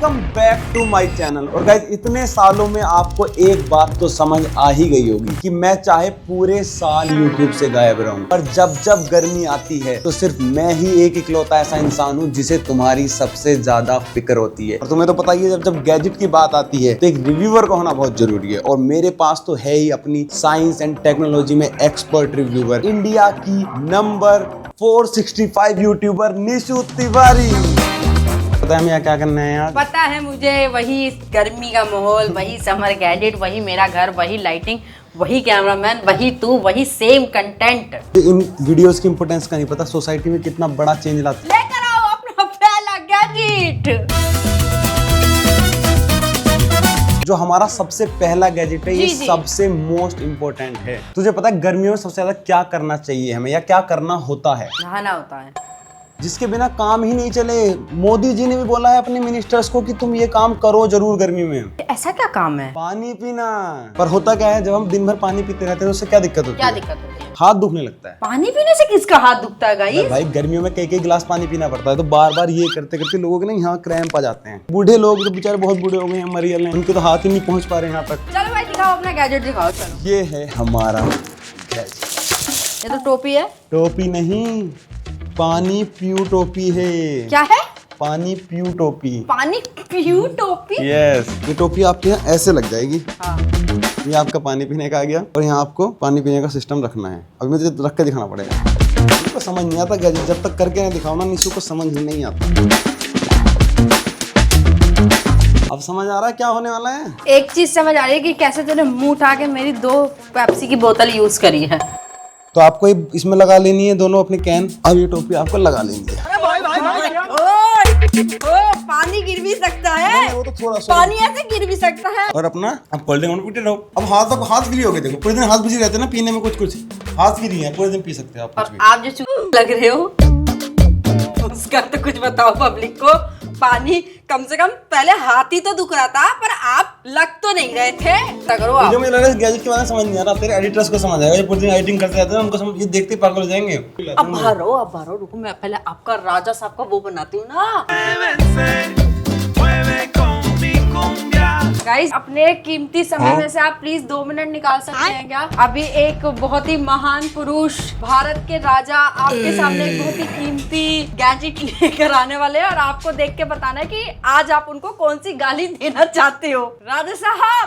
Welcome back to my channel. और guys इतने सालों में आपको एक बात तो समझ आ ही गई होगी कि मैं चाहे पूरे साल YouTube से गायब रहूं, पर जब जब गर्मी आती है तो सिर्फ मैं ही एक इकलौता ऐसा इंसान हूं जिसे तुम्हारी सबसे ज्यादा फिक्र होती है। और तुम्हें तो पता ही है जब जब गैजेट की बात आती है तो एक रिव्यूअर का होना बहुत जरूरी है। और मेरे पास तो है ही अपनी साइंस एंड टेक्नोलॉजी में एक्सपर्ट रिव्यूअर, इंडिया की नंबर 465 यूट्यूबर निशु तिवारी। पता है हमें क्या करना है यार? पता है मुझे, वही गर्मी का माहौल, वही समर गैजेट, वही मेरा घर, वही लाइटिंग, वही कैमरामैन, वही तू, वही सेम कंटेंट। इन वीडियोस की इंपोर्टेंस का नहीं पता सोसाइटी में कितना बड़ा चेंज लाता है। लेकर आओ अपना पहला गैजेट। जो हमारा सबसे पहला गैजेट है ये जी। सबसे मोस्ट इम्पोर्टेंट है। तुझे पता है गर्मियों में सबसे ज्यादा क्या करना चाहिए हमें या क्या करना होता है? नहाना होता है, जिसके बिना काम ही नहीं चले। मोदी जी ने भी बोला है अपने मिनिस्टर्स को कि तुम ये काम करो जरूर गर्मी में। ऐसा क्या काम है? पानी पीना। पर होता क्या है जब हम दिन भर पानी पीते रहते हैं तो उससे क्या दिक्कत होती क्या है? दिक्कत होती है? हाथ दुखने लगता है। पानी पीने से किसका हाथ दुखता है गाइस? भाई गर्मियों में कई गिलास पानी पीना पड़ता है तो बार बार ये करते करते लोगों के ना यहाँ क्रैम्प आ जाते हैं। बूढ़े लोग जो बेचारे बहुत बूढ़े हो गए हैं मरियल हैं, उनके तो हाथ ही नहीं पहुंच पा रहे हैं यहाँ तक। चलो भाई दिखाओ अपना गैजेट, दिखाओ। चलो ये है हमारा गैजेट। ये तो टोपी है। टोपी नहीं, पानी प्यू टोपी है। क्या है? पानी प्यू टोपी। पानी प्यू टोपी। यस, ये टोपी आपके यहाँ ऐसे लग जाएगी। हाँ। ये आपका पानी पीने का आ गया और यहाँ आपको पानी पीने का सिस्टम रखना है। अभी मुझे रख के दिखाना पड़ेगा। निशु को समझ नहीं आता गैजेट, जब तक करके ना दिखाओ ना निशु को समझ ही नहीं आता। अब समझ आ रहा है क्या होने वाला है? एक चीज समझ आ रही है कि कैसे तूने मुंह उठा के मेरी 2 पेप्सी की बोतल यूज करी है। तो आपको इसमें लगा लेनी है दोनों अपने कैन। अब ये टोपी आपको लगा लेनी है। पानी गिर भी सकता है। वो तो थोड़ा सा पानी ऐसे गिर भी सकता है। और अपना अब कोल्ड ड्रिंक पीते रहो। अब हाथ फ्री हो गए। देखो पूरे दिन हाथ बिजी रहते हैं ना पीने में, कुछ हाथ फ्री है, पूरे दिन पी सकते हैं आप कुछ और भी। आप जो चुप लग रहे हो उसका तो कुछ बताओ पब्लिक को। पानी कम से कम पहले हाथ ही तो दुख रहा था, पर आप लग तो नहीं रहे थे। तगड़ो आप। मुझे लग रहा है गैजेट के बारे में समझ नहीं आ रहा। तेरे एडिटर्स को समझ आएगा, ये पूरे दिन एडिटिंग करते रहते हैं उनको समझ, ये देखते ही पागल हो जाएंगे। अब बाहरो रुको, मैं पहले आपका राजा साहब का वो बनाती हूँ ना। गाइस अपने कीमती समय में से आप प्लीज 2 मिनट निकाल सकते हैं क्या? अभी एक बहुत ही महान पुरुष, भारत के राजा आपके सामने एक बहुत ही कीमती गैजेट लेकर आने वाले हैं और आपको देख के बताना है कि आज आप उनको कौन सी गाली देना चाहते हो। राजा साहब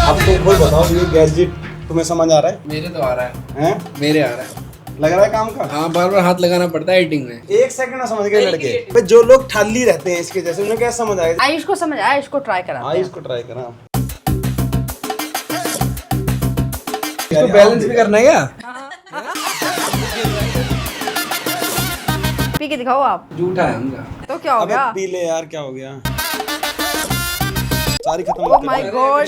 अब तो कोई बताओ ये गैजेट तुम्हें समझ आ रहा है? मेरे तो आ रहा है, हैं? मेरे आ रहा है। लग रहा है काम का? हाँ, बार बार हाथ लगाना पड़ता है एडिटिंग में। एक सेकंड में समझ गए लड़के। भाई जो लोग ठाली रहते हैं इसके जैसे उन्हें कैसे समझ आएगा? आयुष को समझ आया, इसको ट्राई करा। हाँ इसको ट्राई करा। इसको बैलेंस भी करना है क्या? पी के दिखाओ आप। झूठा है उनका। तो क्या हो अबे गया? पी ले यार, क्या हो गया? सारी खत्म ओह कर माय दे। गॉड।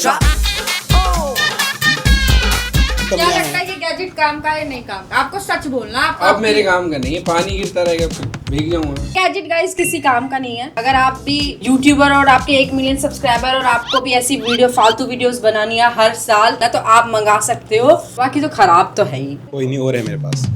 कब क्या आए? लगता है कि गैजेट काम का है नहीं काम का? आपको सच बोलना। अब मेरे काम का नहीं है, पानी गिरता रहेगा भीग जाऊंगा। गैजेट गाइस किसी काम का नहीं है। अगर आप भी यूट्यूबर और आपके 1 मिलियन सब्सक्राइबर और आपको भी ऐसी फालतू वीडियोस बनानी है हर साल, तो आप मंगा सकते हो। बाकी तो खराब तो है ही। कोई नहीं और है मेरे पास।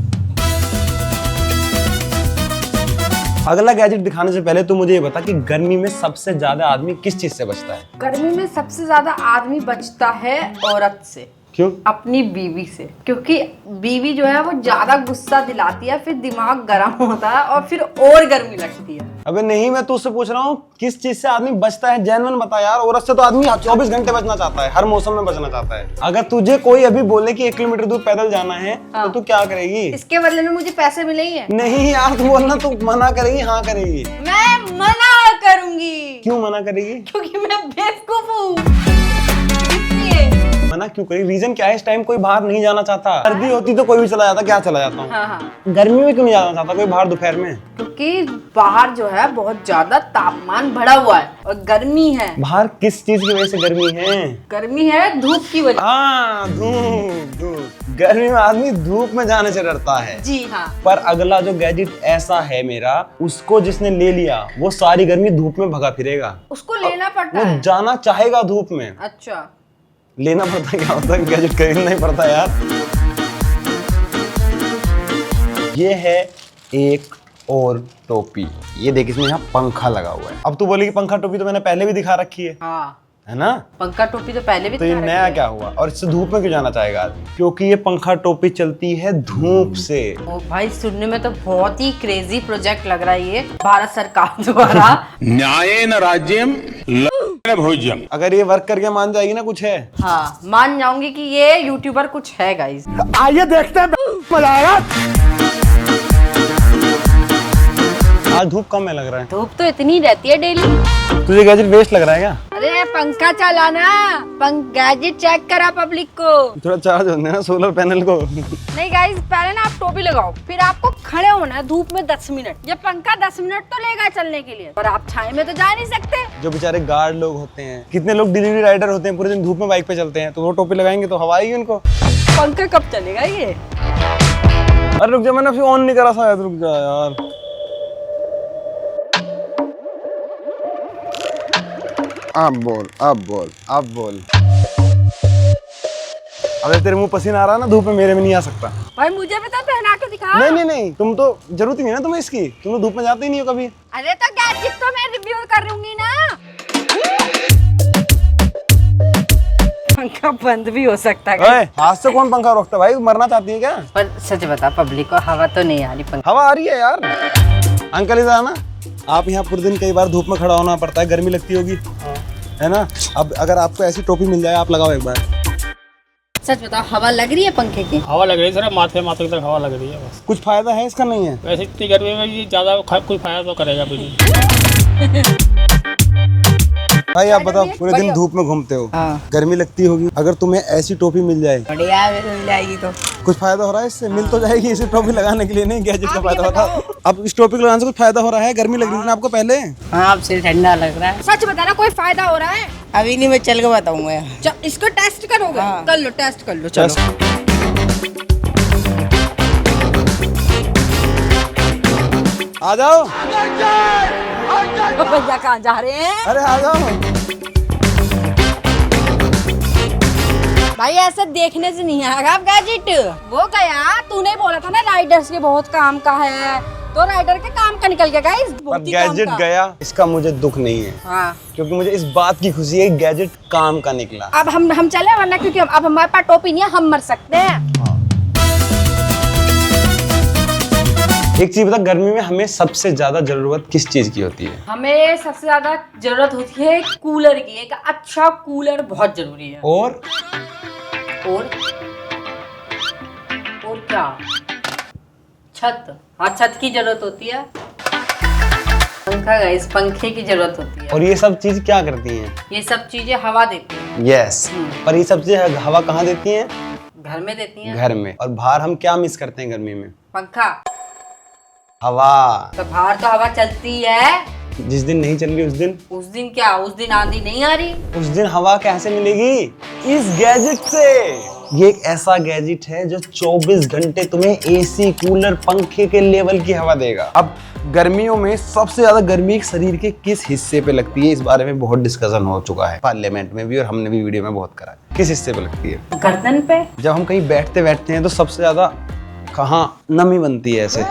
अगला गैजेट दिखाने से पहले तो मुझे ये बता कि गर्मी में सबसे ज्यादा आदमी किस चीज से बचता है? गर्मी में सबसे ज्यादा आदमी बचता है औरत से। क्यों? अपनी बीवी से। क्योंकि बीवी जो है वो ज्यादा गुस्सा दिलाती है, फिर दिमाग गर्म होता है और फिर और गर्मी लगती है। अबे नहीं, मैं तुझसे पूछ रहा हूँ किस चीज से आदमी बचता है, जेन्युइन बता यार। औरत से तो आदमी 24 घंटे बचना चाहता है, हर मौसम में बचना चाहता है। अगर तुझे कोई अभी बोले कि 1 किलोमीटर दूर पैदल जाना है तो तू क्या करेगी? इसके बदले में मुझे पैसे मिलेंगे? नहीं यार, तू बोलना तू मना करेगी हाँ करेगी? मैं मना करूंगी। क्यों मना करेगी? क्योंकि मैं बेवकूफ हूँ इसलिए। मना क्यों करेगी? रीजन क्या है? इस टाइम कोई बाहर नहीं जाना चाहता। सर्दी होती तो कोई भी चला जाता, क्या चला जाता हूँ। हाँ। गर्मी में क्यों नहीं जाना चाहता कोई बाहर दोपहर में? क्योंकि बाहर जो है बहुत ज्यादा तापमान बढ़ा हुआ है और गर्मी है। बाहर किस चीज की वजह से गर्मी है? गर्मी है धूप की वजह। हाँ धूप। गर्मी में आदमी धूप में जाने से डरता है। जी हाँ। पर अगला जो गैजेट ऐसा है मेरा, उसको जिसने ले लिया वो सारी गर्मी धूप में भगा फिरेगा। उसको लेना पड़ता वो है। जाना चाहेगा धूप में। अच्छा, लेना पड़ता है? क्या होता है? गैजेट खरीदना ही पड़ता है यार। ये है एक और टोपी। ये देख, इसमें यहाँ पंखा लगा हुआ है। अब तू बोलेगी पंखा टोपी तो मैंने पहले भी दिखा रखी है, हाँ है ना? पंखा टोपी तो पहले भी तो ये दिखा नया रखी है। क्या हुआ? और इससे धूप में क्यों जाना चाहेगा आदमी? क्योंकि ये पंखा टोपी चलती है धूप से। ओ भाई, सुनने में तो बहुत ही क्रेजी प्रोजेक्ट लग रहा है ये, भारत सरकार द्वारा। न्यायेन राज्यम भोज्यम। अगर ये वर्क करके मान जाएगी ना कुछ है। हाँ, मान जाऊंगी कि ये यूट्यूबर कुछ है गाइस। आइए देखते हैं, मजा आएगा। आज धूप कम है लग रहा है। धूप तो इतनी रहती है डेली। तुझे गैजेट वेस्ट लग रहा है क्या? अरे पंखा चलाना, गैजेट चेक करा पब्लिक को। थोड़ा चार्ज होने ना सोलर पैनल को। नहीं गाइस, पहले ना आप टोपी लगाओ, फिर आपको खड़े होना है धूप में 10 मिनट। ये पंखा 10 मिनट तो लेगा चलने के लिए, पर आप छाए में तो जा नहीं सकते। जो बेचारे गार्ड लोग होते हैं, कितने लोग डिलीवरी राइडर होते हैं, पूरे दिन धूप में बाइक पे चलते हैं, तो वो टोपी लगाएंगे तो हवा आएगी उनको। पंखा कब चलेगा ये? अरे रुक जा, मैंने अभी ऑन नहीं करा शायद, रुक जा यार। अब बोल, अब बोल, अब बोल। अगर तेरे मुंह पसीना आ रहा है ना धूप में, मेरे में नहीं आ सकता। भाई मुझे भी तो पहना के दिखा। नहीं नहीं नहीं, तुम तो जरूरत ही नहीं ना तुम्हें इसकी, तुम तो धूप में जाते ही नहीं हो कभी। अरे तो गैजेट तो मैं रिव्यू करूंगी ना। पंखा बंद भी हो सकता है। ओए, हाथ से कौन पंखा रोकता है भाई? तू मरना चाहती है क्या? पर सच बता पब्लिक को, हवा तो नहीं आ रही पंखा। हवा आ रही है यार। अंकल इधर आना। आप यहाँ पूरे दिन कई बार धूप में खड़ा होना पड़ता है, गर्मी लगती होगी, है ना? अब अगर आपको ऐसी टोपी मिल जाए, आप लगाओ एक बार। सच बताओ, हवा लग रही है पंखे की? हवा लग रही है सर, माथे माथे तक हवा लग रही है बस। कुछ फायदा है इसका? नहीं है। वैसे इतनी गर्मी में ये ज्यादा कुछ फायदा तो करेगा भी नहीं। भाई आप बताओ, पूरे दिन धूप में घूमते हो, गर्मी लगती होगी, अगर तुम्हें ऐसी टोपी मिल जाए, बढ़िया मिल जाएगी तो कुछ फायदा हो रहा है इससे? मिल तो जाएगी, इसे टोपी लगाने के लिए नहीं, गैजेट का फायदा होता है। अब इस टोपी को लगाने से कुछ फायदा हो रहा है? गर्मी लग रही थी ना आपको पहले? हाँ, अब सिर ठंडा लग रहा है। सच बताना, कोई फायदा हो रहा है? अभी नहीं, मैं चल के बताऊंगा। इसको टेस्ट करोगे? हाँ। कर लो, टेस्ट कर लो, चलो। आ जाओ। भैया कहाँ जा रहे हैं? अरे आ जाओ। भाई ऐसे देखने से नहीं आएगा आप गैजेट। वो गया, तूने बोला था ना राइडर्स के बहुत काम का है, तो राइडर के काम का निकल गया गाइस। अब गैजेट गया, इसका मुझे दुख नहीं है। हाँ। क्योंकि मुझे इस बात की खुशी है, गैजेट काम का निकला। अब हम चले, वरना क्योंकि अब हमारे पास टोपी नहीं है, हम मर सकते हैं। एक चीज बता, गर्मी में हमें सबसे ज्यादा जरूरत किस चीज की होती है? हमें सबसे ज्यादा जरूरत होती है कूलर की। एक अच्छा कूलर बहुत जरूरी है। और क्या? छत। हाँ, छत की जरूरत होती है। पंखा गाइस, पंखे की जरूरत होती है। और ये सब चीज क्या करती हैं? ये सब चीजें हवा देती हैं। यस। पर ये सब चीजें हवा कहाँ देती हैं? घर में देती हैं। घर में। और बाहर हम क्या मिस करते हैं गर्मी में? पंखा। हवा। तो बाहर तो हवा चलती है। जिस दिन नहीं चल रही उस दिन क्या? उस दिन आंधी नहीं आ रही। उस दिन हवा कैसे मिलेगी? इस गैजेट से। ये एक ऐसा गैजेट है जो 24 घंटे तुम्हें एसी, कूलर, पंखे के लेवल की हवा देगा। अब गर्मियों में सबसे ज्यादा गर्मी शरीर के किस हिस्से पे लगती है, इस बारे में बहुत डिस्कशन हो चुका है पार्लियामेंट में भी, और हमने भी वीडियो में बहुत करा है। किस हिस्से पे लगती है? गर्दन पे। जब हम कहीं बैठते हैं तो सबसे ज्यादा कहाँ नमी बनती है? ऐसे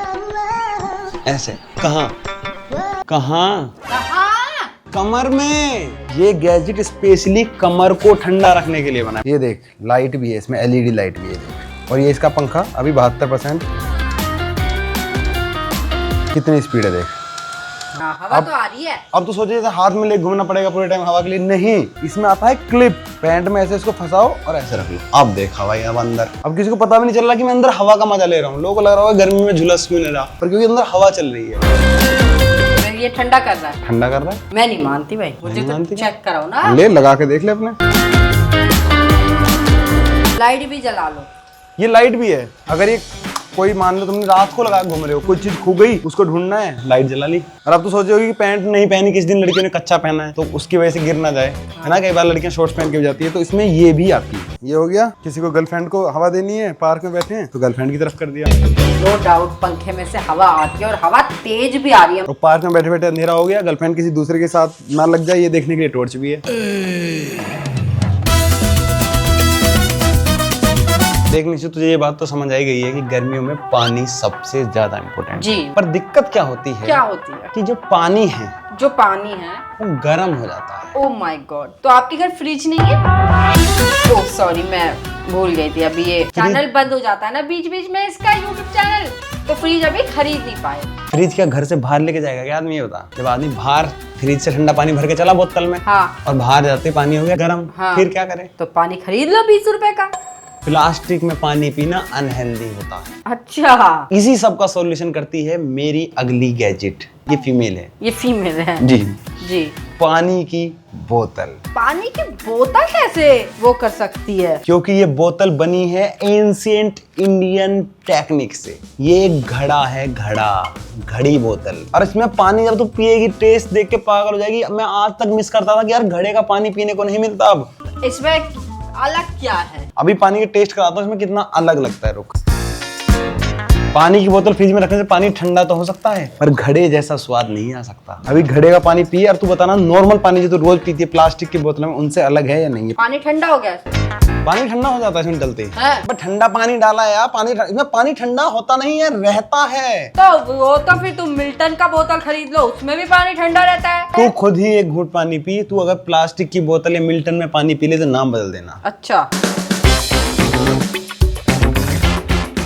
ऐसे। कहाँ कहाँ? कमर में। ये गैजेट स्पेशली कमर को ठंडा रखने के लिए बना है। ये देख, लाइट भी है इसमें, एलईडी लाइट भी है देख। और ये इसका पंखा अभी 72%। कितनी स्पीड है देख। हाँ, हवा तो आ रही है। अब तो सोचे जैसे हाथ में ले घूमना पड़ेगा पूरे टाइम हवा के लिए। नहीं, इसमें आता है क्लिप, पैंट में ऐसे इसको फंसाओ और ऐसे रख लो। अब देख हवा अब अंदर। अब किसी को पता भी नहीं चल रहा कि मैं अंदर हवा का मजा ले रहा हूँ। लोगों को लग रहा होगा गर्मी में झुलस क्यों नहीं रहा, पर क्योंकि अंदर हवा चल रही है। ये ठंडा कर रहा है। ठंडा कर रहा है? मैं नहीं मानती भाई, मुझे तो मानती? चेक कराओ ना। ले, लगा के देख ले अपने। लाइट भी जला लो। ये लाइट भी है। अगर ये कोई मान लो तुमने रात को लगा घूम रहे हो, कोई चीज खो गई, उसको ढूंढना है, लाइट जला ली। और अब तो सोच रहे हो कि पैंट नहीं पहनी, किस दिन लड़कियों ने कच्चा पहना है तो उसकी वजह से गिर ना जाए, है ना? कई बार लड़कियां शॉर्ट्स पहन के भी जाती है, तो इसमें ये भी आती है। ये हो गया, किसी को गर्लफ्रेंड को हवा देनी है, पार्क में बैठे हैं तो गर्लफ्रेंड की तरफ कर दिया। नो डाउट पंखे में से हवा आती है, और हवा तेज भी आ रही है। तो पार्क में बैठे बैठे अंधेरा हो गया, गर्लफ्रेंड किसी दूसरे के साथ ना लग जाए, ये देखने के लिए टॉर्च भी है। देखने से तुझे ये बात तो समझ आई गई है कि गर्मियों में पानी सबसे ज्यादा इम्पोर्टेंट जी। पर दिक्कत क्या होती है? क्या होती है? कि जो पानी है जो पानी है वो गर्म हो जाता है। ओ माय गॉड, तो आपके घर फ्रिज नहीं है? ओह सॉरी, मैं भूल गई थी। अभी ये चैनल बंद हो जाता है ना बीच बीच में इसका यूट्यूब चैनल, तो फ्रिज अभी खरीद नहीं पाए। फ्रिज क्या घर से बाहर लेके जाएगा क्या आदमी? ये बता, जब आदमी बाहर फ्रिज से ठंडा पानी भर के चला बोतल में, हाँ, और बाहर जाते पानी हो गया गर्म, हाँ, फिर क्या करे? तो पानी खरीद लो 20 रुपए का। प्लास्टिक में पानी पीना अनहेल्दी होता है। अच्छा, इसी सब का सॉल्यूशन करती है मेरी अगली गैजेट। ये फीमेल है। ये फीमेल है जी जी। पानी की बोतल। पानी की बोतल कैसे वो कर सकती है? क्योंकि ये बोतल बनी है एंशिएंट इंडियन टेक्निक से। ये एक घड़ा है, घड़ी बोतल। और इसमें पानी जब तू पिएगी टेस्ट देख के पागल हो जाएगी। मैं आज तक मिस करता था कि यार घड़े का पानी पीने को नहीं मिलता। अब इसमें अलग क्या है? अभी पानी के टेस्ट कराता हूँ इसमें कितना अलग लगता है। रुक, पानी की बोतल फ्रिज में रखने से पानी ठंडा तो हो सकता है पर घड़े जैसा स्वाद नहीं आ सकता। अभी घड़े का पानी पिए और तू बताना नॉर्मल पानी जो तू रोज पीती है प्लास्टिक की बोतल में, उनसे अलग है या नहीं है? पानी ठंडा हो गया? पानी ठंडा हो जाता है इसमें डलते ही। है? पर ठंडा पानी डाला है यार, इसमें पानी ठंडा होता नहीं है, रहता है। तो वो तो फिर तुम मिल्टन का बोतल खरीद लो, उसमें भी पानी ठंडा रहता है। तू खुद ही एक घूंट पानी पी। तू अगर प्लास्टिक की बोतल या मिल्टन में पानी पी ले तो नाम बदल देना। अच्छा,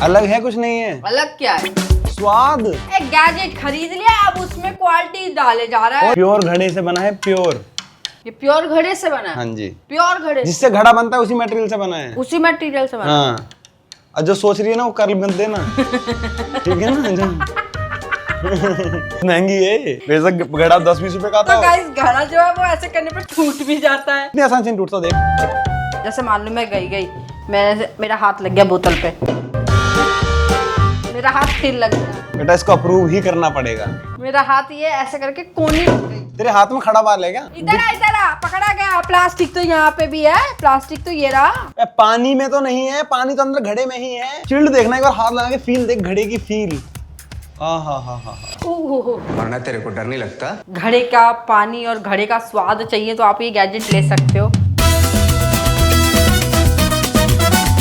अलग है कुछ नहीं है। अलग क्या है? स्वाद। एक गैजेट खरीद लिया, अब उसमें क्वालिटी डाले जा रहा है। प्योर घड़े से बना है, प्योर। ये प्योर घड़े से बना है? हाँ जी, प्योर घड़े जिससे घड़ा बनता है उसी मटेरियल से बना है। उसी मटेरियल से बना है। हाँ, और जो सोच रही है ना वो कर मत देना। ठीक है ना? महंगी है ये। वैसे घड़ा 10-20 रुपए का आता तो है। गाइस घड़ा जो है वो ऐसे करने पे टूट भी जाता है। इतनी आसान से नहीं टूटता। देख, जैसे मान लो मैं गई मेरा हाथ लग गया बोतल पे, मेरा हाथ फिर लग गया। बेटा इसको अप्रूव ही करना पड़ेगा। मेरा हाथ ये ऐसे करके कोनी हो गई। तेरे हाथ में खड़ा बाल है क्या? इधर आ, पकड़ा गया। प्लास्टिक तो यहाँ पे भी है, प्लास्टिक तो ये रहा। पानी में तो नहीं है, पानी तो अंदर घड़े में ही है। चिल्ड देखना, एक बार हाथ लगा के फील देख घड़े की फील। वरना तेरे को डर नहीं लगता? घड़े का पानी और घड़े का स्वाद चाहिए तो आप ये गैजेट ले सकते हो।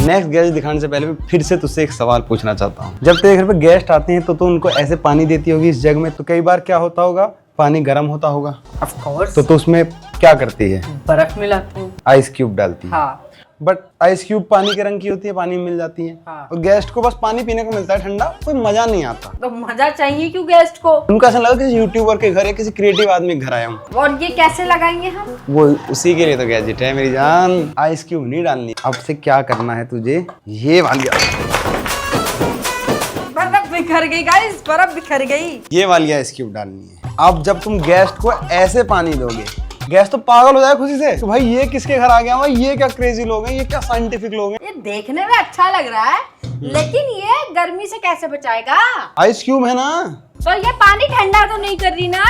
नेक्स्ट गैजेट दिखाने से पहले मैं फिर से तुझसे एक सवाल पूछना चाहता हूँ। जब तेरे घर पे गेस्ट आते हैं तो उनको ऐसे पानी देती होगी इस जग में, तो कई बार क्या होता होगा, पानी गर्म होता होगा। Of course. तो उसमें क्या करती है? बर्फ मिलाती हूँ। आइस क्यूब डालती है। हाँ। बट आइस क्यूब पानी के रंग की होती है, पानी में मिल जाती है। हाँ। और गेस्ट को बस पानी पीने को मिलता है ठंडा, कोई मजा नहीं आता। तो मजा चाहिए क्यों गेस्ट को? उनको ऐसा लगा किसी यूट्यूबर के घर है, किसी क्रिएटिव आदमी के घर आया हूँ। और ये कैसे लगाएंगे हम? वो उसी के लिए तो गैजेट है मेरी जान। आइस क्यूब नहीं डालनी। अब से क्या करना है तुझे, ये वाली बर्फ बिखर गई गाइस, बर्फ बिखर गई। ये वाली आइस क्यूब डालनी है। अब जब तुम गेस्ट को ऐसे पानी दोगे, गेस्ट तो पागल हो जाए खुशी से तो भाई ये किसके घर आ गया हुआ, ये क्या क्रेजी लोग हैं, ये क्या साइंटिफिक लोग हैं। ये देखने में अच्छा लग रहा है लेकिन ये गर्मी से कैसे बचाएगा? आइस क्यूब है ना। तो ये पानी ठंडा तो नहीं कर रही ना?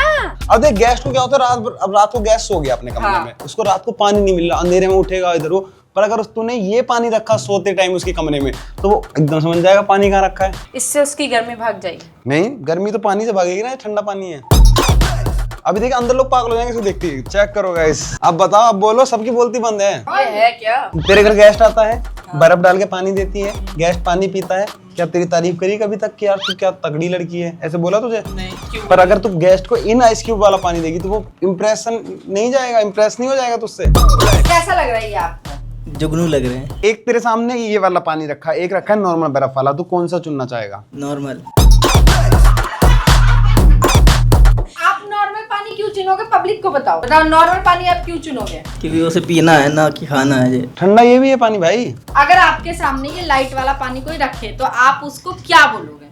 अब देख गेस्ट को क्या होता है, अब रात को गेस्ट सो गया अपने कमरे हाँ। में, उसको रात को पानी नहीं मिल रहा, अंधेरे में उठेगा इधर वो। पर अगर तूने ये पानी रखा सोते टाइम उसके कमरे में तो वो एकदम समझ जाएगा पानी कहाँ रखा है। इससे उसकी गर्मी भाग जाएगी। नहीं, गर्मी तो पानी से भागेगी ना, ठंडा पानी है। अभी देखिए अंदर लोग पागल हो जाएंगे इसको देखते ही। चेक करो गाइस, अब बताओ, अब बोलो, सबकी बोलती बंद है। ये है क्या? तेरे घर गेस्ट आता है, बर्फ डाल के पानी देती है, गेस्ट पानी पीता है, क्या तेरी तारीफ करी कभी तक कि यार तू क्या तगड़ी लड़की है, ऐसे बोला तुझे? नहीं, क्यों? पर अगर तू गेस्ट को इन आइस क्यूब वाला पानी देगी तो वो इम्प्रेस नहीं हो जाएगा तुझसे। कैसा लग रहा है ये आपको? जुगनू लग रहे हैं। एक तेरे सामने ये वाला पानी रखा है, एक रखा है नॉर्मल बर्फ वाला, तू कौन सा चुनना चाहेगा? नॉर्मल। आप नॉर्मल पानी क्यों चुनोगे? पब्लिक को बताओ नॉर्मल पानी आप क्यों चुनोगे? क्योंकि उसे पीना है ना कि खाना है। ये ठंडा ये भी है पानी भाई। अगर आपके सामने ये लाइट वाला पानी कोई रखे तो आप उसको क्या बोलोगे?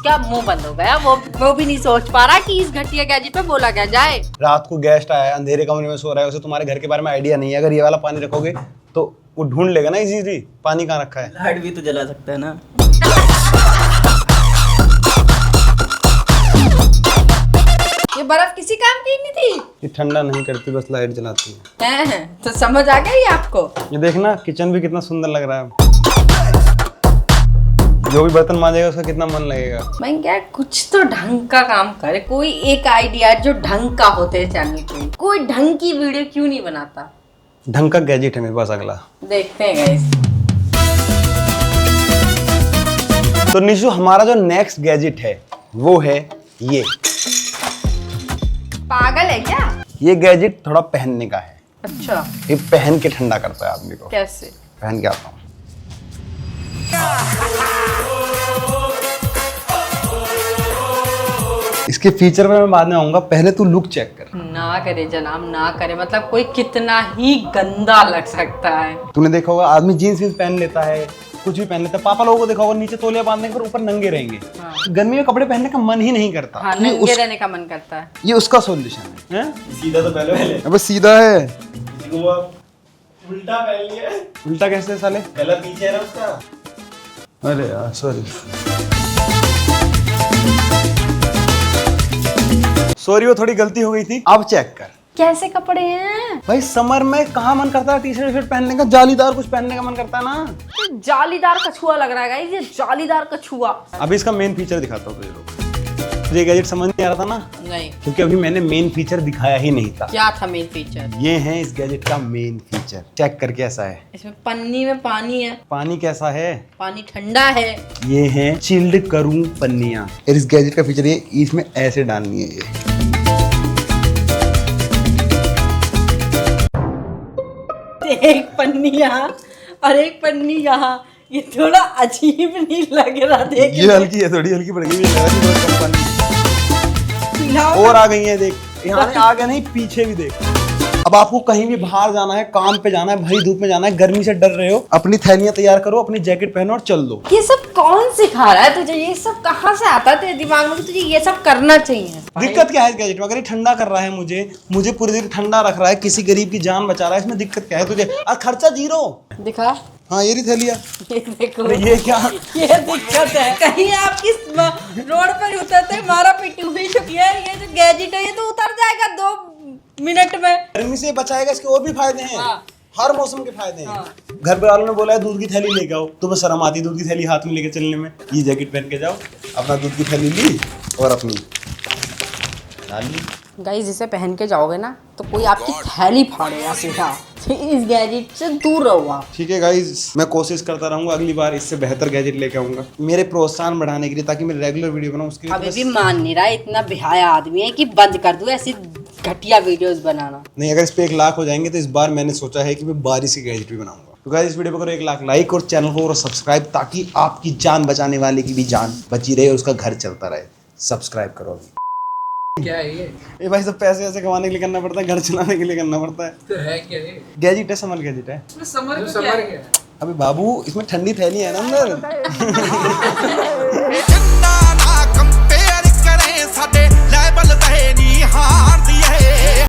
क्या मुंह बंद हो गया? वो भी नहीं सोच पा रहा कि इस घटिया गैजेट पे बोला क्या जाए। रात को गेस्ट आया है, अंधेरे कमरे में सो रहा है, उसे तुम्हारे घर के बारे में आइडिया नहीं है, अगर ये वाला पानी रखोगे तो वो ढूंढ लेगा ना इजीली पानी कहाँ रखा है। लाइट भी तो जला सकता है ना। ये बर्फ किसी काम की नहीं थी। ये ठंडा नहीं करती, बस लाइट जलाती है। तो समझ आ गई आपको? ये देखना किचन भी कितना सुंदर लग रहा है। जो भी बर्तन मांजेगा उसका कितना मन लगेगा। मैं क्या, कुछ तो ढंग का काम करे, कोई एक आइडिया जो ढंग का होते चैनल पे। कोई ढंग की वीडियो क्यों नहीं बनाता? ढंग का गैजेट है मेरे पास अगला। देखते हैं गाइस। तो निशु हमारा जो नेक्स्ट गैजेट है वो है ये। पागल है क्या? ये गैजेट थोड़ा पहनने का है। अच्छा, ये पहन के ठंडा करता है आदमी को। कैसे? पहन के आता हूँ। इसके फीचर में मैं बाद में आऊंगा, पहले तू लुक चेक कर। ना करे जनाब, ना करे। मतलब कोई कितना ही गंदा लग सकता है। तूने देखा होगा आदमी जीन्स वीन्स पहन लेता है, कुछ भी पहन लेता है। पापा लोगों को देखा होगा नीचे तौलिया बांधने पर ऊपर नंगे रहेंगे। गर्मी में कपड़े पहनने का मन ही नहीं करता। हाँ, नंगे रहने का मन करता है। ये उसका सॉल्यूशन है। सीधा तो पहले अब सीधा है, वो उल्टा पहन लिया। उल्टा कैसे साले? गला पीछे है ना उसका। अरे यार सॉरी वो थोड़ी गलती हो गई थी। अब चेक कर कैसे कपड़े हैं भाई, समर में कहाँ मन करता है टी शर्ट पहनने का, जालीदार कुछ पहनने का मन करता है ना। जालीदार कछुआ लग रहा है गाइस, ये जालीदार कछुआ। अभी इसका मेन फीचर दिखाता हूँ तुझे लोग। तुझे गैजेट समझ नहीं आ रहा था ना, नहीं, क्योंकि अभी मैंने मेन फीचर दिखाया ही नहीं था। क्या था मेन फीचर? ये है इस गैजेट का मेन फीचर। चेक कर कैसा है। इसमें पन्नी में पानी है। पानी कैसा है? पानी ठंडा है। ये है चिल्ड करूं पन्नियां। और इस गैजेट का फीचर ये, इसमें ऐसे डालनी है ये। एक पन्नी यहाँ और एक पन्नी यहाँ, ये थोड़ा अजीब नहीं लग रहा? देख ये हल्की है, थोड़ी हल्की पड़ गई, मुझे लगा कि थोड़ा कम पानी। और आ गई है देख, यहाँ से आगे नहीं पीछे भी देख। अब आपको कहीं भी बाहर जाना है, काम पे जाना है, भरी धूप में जाना है, गर्मी से डर रहे हो, अपनी थैलियां तैयार करो, अपनी जैकेट पहनो और चल दो। ये सब कौन सिखा रहा है तुझे? ये सब कहाँ से आता है तेरे दिमाग में कि तुझे ये सब करना चाहिए? दिक्कत क्या है इस गैजेट में? अगर ये ठंडा कर रहा है मुझे पूरी देर ठंडा रख रहा है, किसी गरीब की जान बचा रहा है, इसमें दिक्कत क्या है तुझे? और खर्चा जीरो। दिखा, हाँ ये रही थैलियां। ये देखो, अरे ये क्या? ये दिक्कत है। कहीं आप किस रोड पर उतरते मारा पीटी हुई चुकी है। ये जो गैजेट है ये तो उतर जाएगा 2 मिनट में। गर्मी से बचाएगा, इसके और भी फायदे हैं। हाँ। हर मौसम के फायदे हैं। घर पे वालों ने बोला है दूध की थैली लेके आओ, तुम्हें शर्म आती है दूध की थैली हाथ में लेके चलने में। ये जैकेट पहन के जाओ, अपना दूध की थैली ली और अपनी डाली। गाइस इसे पहन के जाओगे ना तो कोई आपकी थैली फाड़ेगा सीधा। इस गैजेट से दूर रहो आप। ठीक है गाइस, मैं कोशिश करता रहूंगा, अगली बार इससे बेहतर गैजेट लेके आऊंगा मेरे प्रोत्साहन बढ़ाने के लिए, ताकि मैं रेगुलर वीडियो बनाऊं। उसके लिए अभी भी मान नहीं रहा, इतना बेहाया आदमी है कि बंद कर दूं ऐसी घटिया वीडियोस बनाना। नहीं, अगर इस पे 1 लाख हो जाएंगे तो इस बार मैंने सोचा है कि मैं बारिश की गैजेट भी बनाऊंगा। तो गाइस इस वीडियो पर करो 1 लाख लाइक और चैनल को करो सब्सक्राइब, ताकि आपकी जान बचाने वाले की भी जान बची रहे और उसका घर चलता रहे। सब्सक्राइब करो अभी। क्या है ये भाई सब पैसे ऐसे कमाने के लिए करना पड़ता है, घर चलाने के लिए करना पड़ता है। तो है क्या ये? गैजेट है, समर गैजेट है। समर क्या है? अबे बाबू इसमें ठंडी थैली है ना अंदर।